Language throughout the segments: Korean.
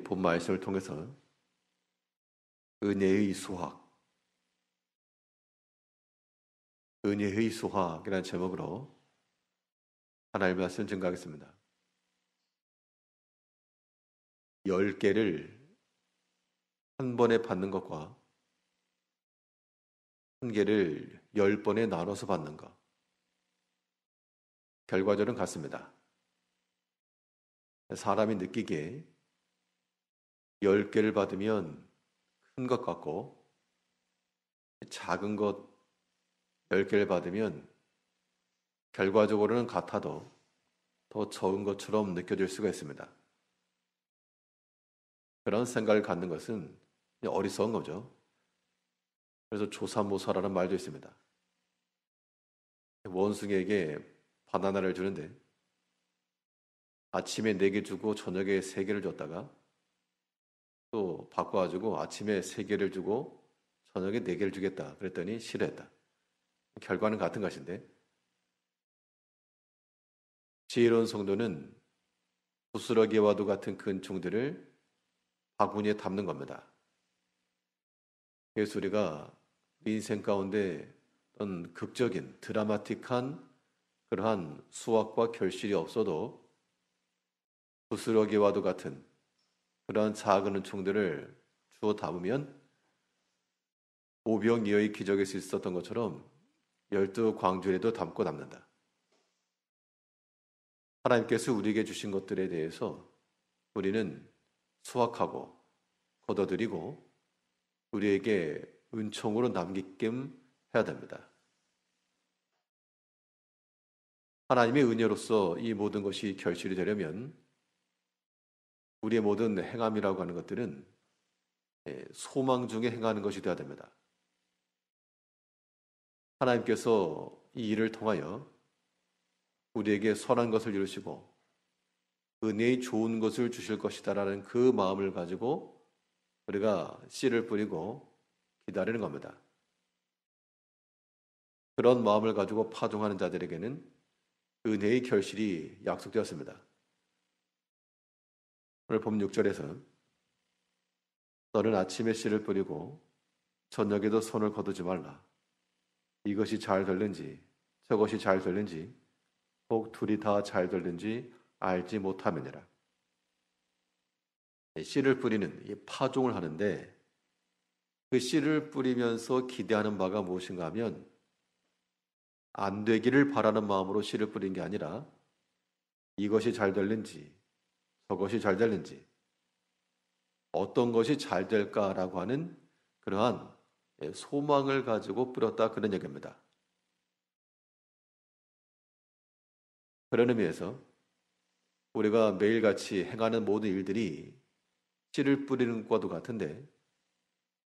본 말씀을 통해서 은혜의 수확이라는 제목으로 하나님의 말씀 증거하겠습니다. 10개를 한 번에 받는 것과 한 개를 10번에 나눠서 받는 것, 결과적으로는 같습니다. 사람이 느끼기에 10개를 받으면 큰 것 같고, 작은 것 10개를 받으면 결과적으로는 같아도 더 적은 것처럼 느껴질 수가 있습니다. 그런 생각을 갖는 것은 어리석은 거죠. 그래서 조삼모사라는 말도 있습니다. 원숭이에게 바나나를 주는데 아침에 4개 주고 저녁에 3개를 줬다가 또 바꿔가지고 아침에 3개를 주고 저녁에 4개를 주겠다 그랬더니 싫어했다. 결과는 같은 것인데, 지혜로운 성도는 부스러기와도 같은 큰 총들을 바구니에 담는 겁니다. 그래서 우리가 인생 가운데 어떤 극적인 드라마틱한 그러한 수확과 결실이 없어도 부스러기와도 같은 그러한 작은 은총들을 주워 담으면 오병이어의 기적에서 있었던 것처럼 12광주에도 담고 남는다. 하나님께서 우리에게 주신 것들에 대해서 우리는 수확하고 거둬들이고 우리에게 은총으로 남기끔 해야 됩니다. 하나님의 은혜로서 이 모든 것이 결실이 되려면 우리의 모든 행함이라고 하는 것들은 소망 중에 행하는 것이 되어야 됩니다. 하나님께서 이 일을 통하여 우리에게 선한 것을 이루시고 은혜의 좋은 것을 주실 것이다라는 그 마음을 가지고 우리가 씨를 뿌리고 기다리는 겁니다. 그런 마음을 가지고 파종하는 자들에게는 은혜의 결실이 약속되었습니다. 오늘 본 6절에서 너는 아침에 씨를 뿌리고 저녁에도 손을 거두지 말라. 이것이 잘 될는지 저것이 잘 될는지 혹 둘이 다 잘 될는지 알지 못함이니라. 씨를 뿌리는 이 파종을 하는데 그 씨를 뿌리면서 기대하는 바가 무엇인가 하면 안 되기를 바라는 마음으로 씨를 뿌린 게 아니라 이것이 잘 될는지 저것이 잘 될는지 어떤 것이 잘 될까라고 하는 그러한 소망을 가지고 뿌렸다 그런 얘기입니다. 그런 의미에서 우리가 매일같이 행하는 모든 일들이 씨를 뿌리는 것과도 같은데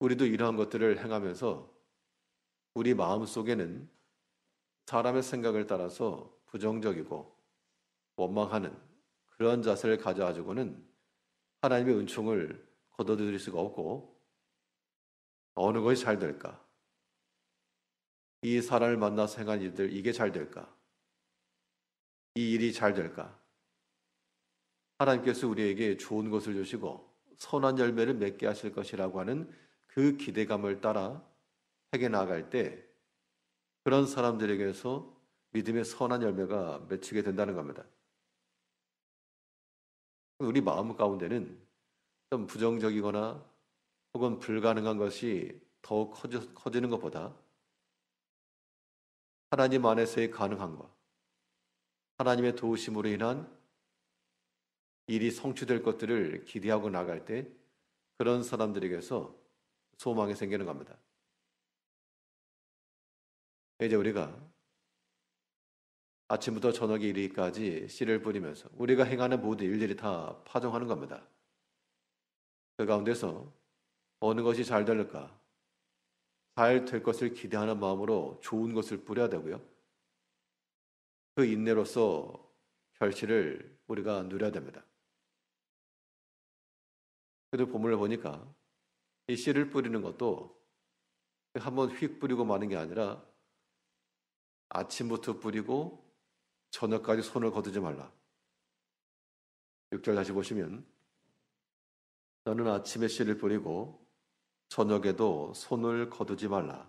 우리도 이러한 것들을 행하면서 우리 마음속에는 사람의 생각을 따라서 부정적이고 원망하는 그런 자세를 가져가지고는 하나님의 은총을 거둬들일 수가 없고 어느 것이 잘 될까? 이 사람을 만나서 행한 일들 이게 잘 될까? 이 일이 잘 될까? 하나님께서 우리에게 좋은 것을 주시고 선한 열매를 맺게 하실 것이라고 하는 그 기대감을 따라 행해 나갈 때 그런 사람들에게서 믿음의 선한 열매가 맺히게 된다는 겁니다. 우리 마음 가운데는 좀 부정적이거나 혹은 불가능한 것이 더욱 커지는 것보다 하나님 안에서의 가능함과 하나님의 도우심으로 인한 일이 성취될 것들을 기대하고 나갈 때 그런 사람들에게서 소망이 생기는 겁니다. 이제 우리가 아침부터 저녁에 이르기까지 씨를 뿌리면서 우리가 행하는 모든 일들이 다 파종하는 겁니다. 그 가운데서 어느 것이 잘 될까? 잘 될 것을 기대하는 마음으로 좋은 것을 뿌려야 되고요. 그 인내로서 결실을 우리가 누려야 됩니다. 그래도 본문을 보니까 이 씨를 뿌리는 것도 한번 휙 뿌리고 마는 게 아니라 아침부터 뿌리고 저녁까지 손을 거두지 말라. 6절 다시 보시면 너는 아침에 씨를 뿌리고 저녁에도 손을 거두지 말라.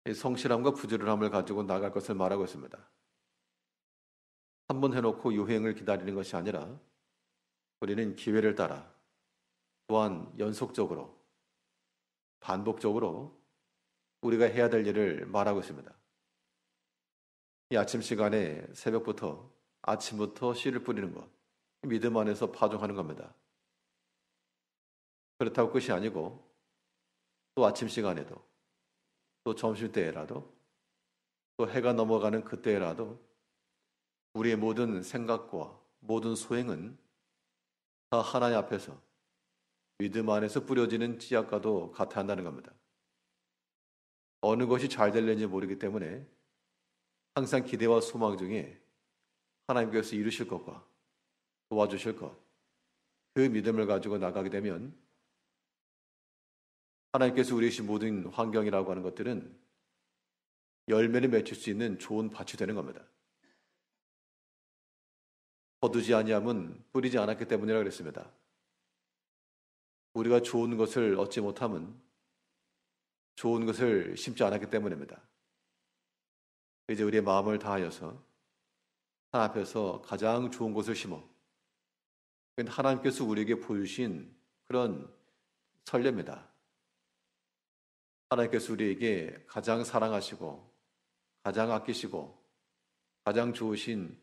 이 성실함과 부지런함을 가지고 나갈 것을 말하고 있습니다. 한 번 해놓고 유행을 기다리는 것이 아니라 우리는 기회를 따라 또한 연속적으로 반복적으로 우리가 해야 될 일을 말하고 있습니다. 이 아침 시간에 새벽부터 아침부터 씨를 뿌리는 것, 믿음 안에서 파종하는 겁니다. 그렇다고 끝이 아니고 또 아침 시간에도 또 점심때라도 또 해가 넘어가는 그때라도 우리의 모든 생각과 모든 소행은 다 하나님 앞에서 믿음 안에서 뿌려지는 씨앗과도 같아야 한다는 겁니다. 어느 것이 잘 될는지 모르기 때문에 항상 기대와 소망 중에 하나님께서 이루실 것과 도와주실 것, 그 믿음을 가지고 나가게 되면 하나님께서 우리 주신 모든 환경이라고 하는 것들은 열매를 맺힐 수 있는 좋은 밭이 되는 겁니다. 거두지 아니함은 뿌리지 않았기 때문이라 그랬습니다. 우리가 좋은 것을 얻지 못함은 좋은 것을 심지 않았기 때문입니다. 이제 우리의 마음을 다하여서 하나님 앞에서 가장 좋은 것을 심어 하나님께서 우리에게 보여주신 그런 설례입니다. 하나님께서 우리에게 가장 사랑하시고 가장 아끼시고 가장 좋으신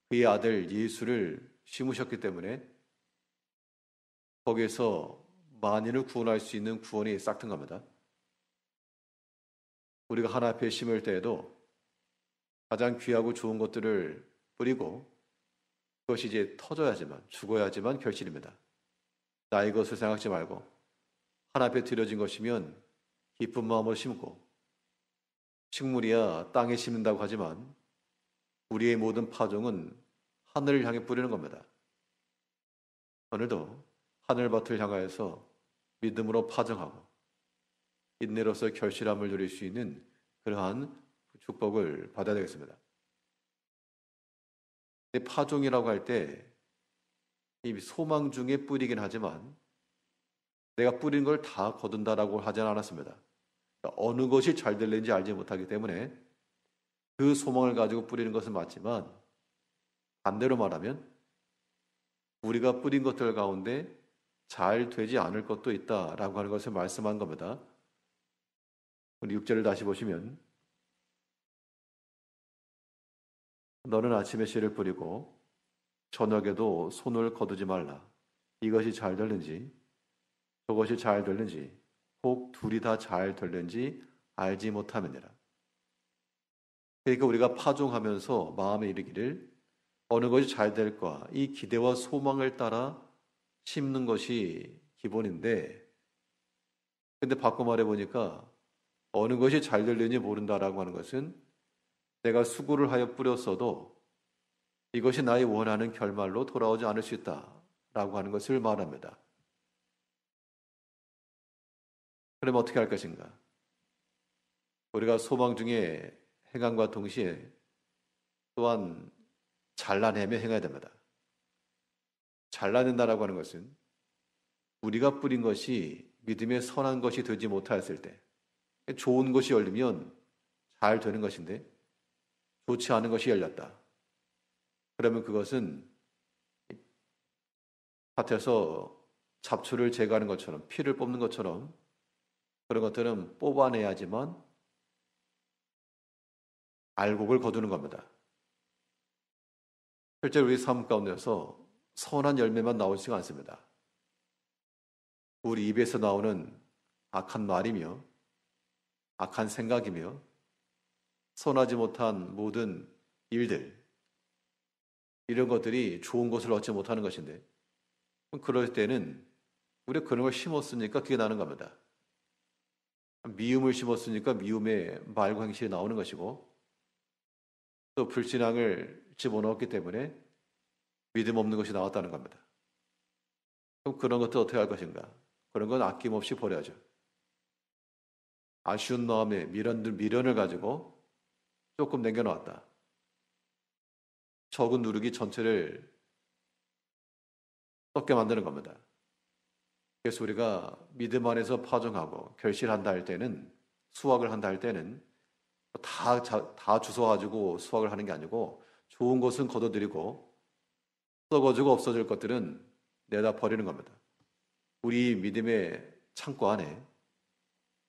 그의 아들 예수를 심으셨기 때문에 거기에서 만인을 구원할 수 있는 구원이 싹튼 겁니다. 우리가 하나님 앞에 심을 때에도 가장 귀하고 좋은 것들을 뿌리고 그것이 이제 터져야지만 죽어야지만 결실입니다. 나의 것을 생각하지 말고 하나님 앞에 드려진 것이면 기쁜 마음으로 심고 식물이야 땅에 심는다고 하지만 우리의 모든 파종은 하늘을 향해 뿌리는 겁니다. 오늘도 하늘밭을 향하여서 믿음으로 파종하고 인내로서 결실함을 누릴 수 있는 그러한 축복을 받아야 되겠습니다. 파종이라고 할 때 이 소망 중에 뿌리긴 하지만 내가 뿌린 걸 다 거둔다라고 하지는 않았습니다. 그러니까 어느 것이 잘 될는지 알지 못하기 때문에 그 소망을 가지고 뿌리는 것은 맞지만 반대로 말하면 우리가 뿌린 것들 가운데 잘 되지 않을 것도 있다라고 하는 것을 말씀한 겁니다. 우리 6절을 다시 보시면 너는 아침에 씨를 뿌리고 저녁에도 손을 거두지 말라. 이것이 잘 될는지 저것이 잘 될는지 혹 둘이 다 잘 될는지 알지 못함이니라. 그러니까 우리가 파종하면서 마음에 이르기를 어느 것이 잘 될까 이 기대와 소망을 따라 심는 것이 기본인데 근데 바꿔 말해 보니까 어느 것이 잘 될는지 모른다라고 하는 것은 내가 수고를 하여 뿌렸어도 이것이 나의 원하는 결말로 돌아오지 않을 수 있다라고 하는 것을 말합니다. 그럼 어떻게 할 것인가? 우리가 소망 중에 행함과 동시에 또한 잘라내며 행해야 됩니다. 잘라낸다라고 하는 것은 우리가 뿌린 것이 믿음의 선한 것이 되지 못하였을 때 좋은 것이 열리면 잘 되는 것인데 좋지 않은 것이 열렸다. 그러면 그것은 밭에서 잡초를 제거하는 것처럼 피를 뽑는 것처럼 그런 것들은 뽑아내야지만 알곡을 거두는 겁니다. 실제로 우리 삶 가운데서 선한 열매만 나오지가 않습니다. 우리 입에서 나오는 악한 말이며 악한 생각이며 선하지 못한 모든 일들 이런 것들이 좋은 것을 얻지 못하는 것인데 그럴 때는 우리가 그런 걸 심었으니까 그게 나는 겁니다. 미움을 심었으니까 미움의 말과 행실이 나오는 것이고 또 불신앙을 집어넣었기 때문에 믿음 없는 것이 나왔다는 겁니다. 그럼 그런 것도 어떻게 할 것인가? 그런 건 아낌없이 버려야죠. 아쉬운 마음에 미련을 가지고 조금 남겨놓았다. 적은 누룩이 전체를 썩게 만드는 겁니다. 그래서 우리가 믿음 안에서 파종하고 결실한다 할 때는, 수확을 한다 할 때는 다 주워가지고 수확을 하는 게 아니고 좋은 것은 거둬들이고 썩어지고 없어질 것들은 내다 버리는 겁니다. 우리 믿음의 창고 안에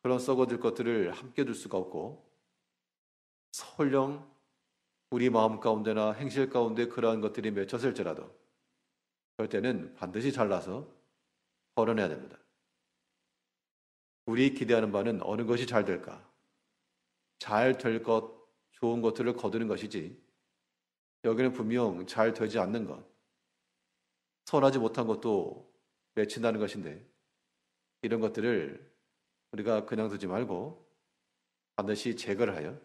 그런 썩어질 것들을 함께 둘 수가 없고, 설령 우리 마음 가운데나 행실 가운데 그러한 것들이 맺혔을지라도 그럴 때는 반드시 잘라서 버려내야 됩니다. 우리 기대하는 바는 어느 것이 잘 될까? 잘 될 것, 좋은 것들을 거두는 것이지, 여기는 분명 잘 되지 않는 것, 선하지 못한 것도 맺힌다는 것인데, 이런 것들을 우리가 그냥 두지 말고 반드시 제거를 하여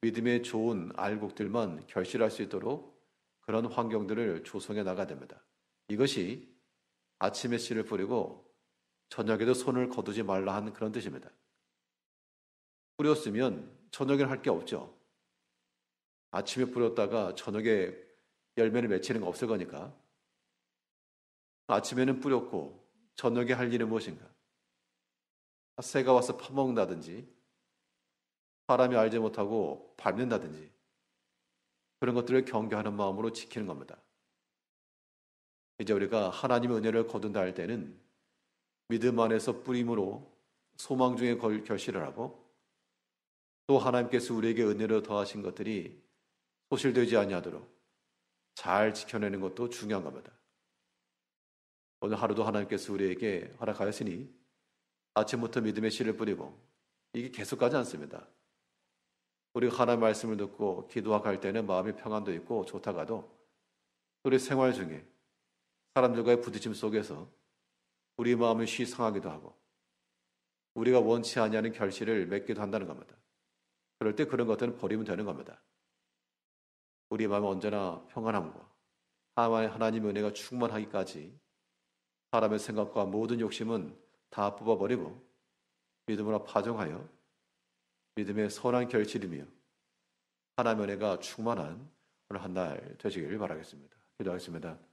믿음의 좋은 알곡들만 결실할 수 있도록 그런 환경들을 조성해 나가야 됩니다. 이것이 아침에 씨를 뿌리고 저녁에도 손을 거두지 말라 하는 그런 뜻입니다. 뿌렸으면 저녁에는 할 게 없죠. 아침에 뿌렸다가 저녁에 열매를 맺히는 거 없을 거니까. 아침에는 뿌렸고 저녁에 할 일은 무엇인가? 새가 와서 파먹는다든지, 사람이 알지 못하고 밟는다든지, 그런 것들을 경계하는 마음으로 지키는 겁니다. 이제 우리가 하나님의 은혜를 거둔다 할 때는 믿음 안에서 뿌림으로 소망 중에 결실을 하고, 또 하나님께서 우리에게 은혜로 더하신 것들이 소실되지 아니하도록 잘 지켜내는 것도 중요한 겁니다. 오늘 하루도 하나님께서 우리에게 허락하였으니 아침부터 믿음의 씨를 뿌리고, 이게 계속 가지 않습니다. 우리가 하나님의 말씀을 듣고 기도하고 할 때는 마음의 평안도 있고 좋다가도 우리 생활 중에 사람들과의 부딪힘 속에서 우리 마음이 쉬 상하기도 하고 우리가 원치 아니하는 결실을 맺기도 한다는 겁니다. 그럴 때 그런 것들은 버리면 되는 겁니다. 우리 마음은 언제나 평안함과 하나님의 은혜가 충만하기까지 사람의 생각과 모든 욕심은 다 뽑아버리고 믿음으로 파종하여 믿음의 선한 결실이며 하나님의 은혜가 충만한 오늘 한 날 되시길 바라겠습니다. 기도하겠습니다.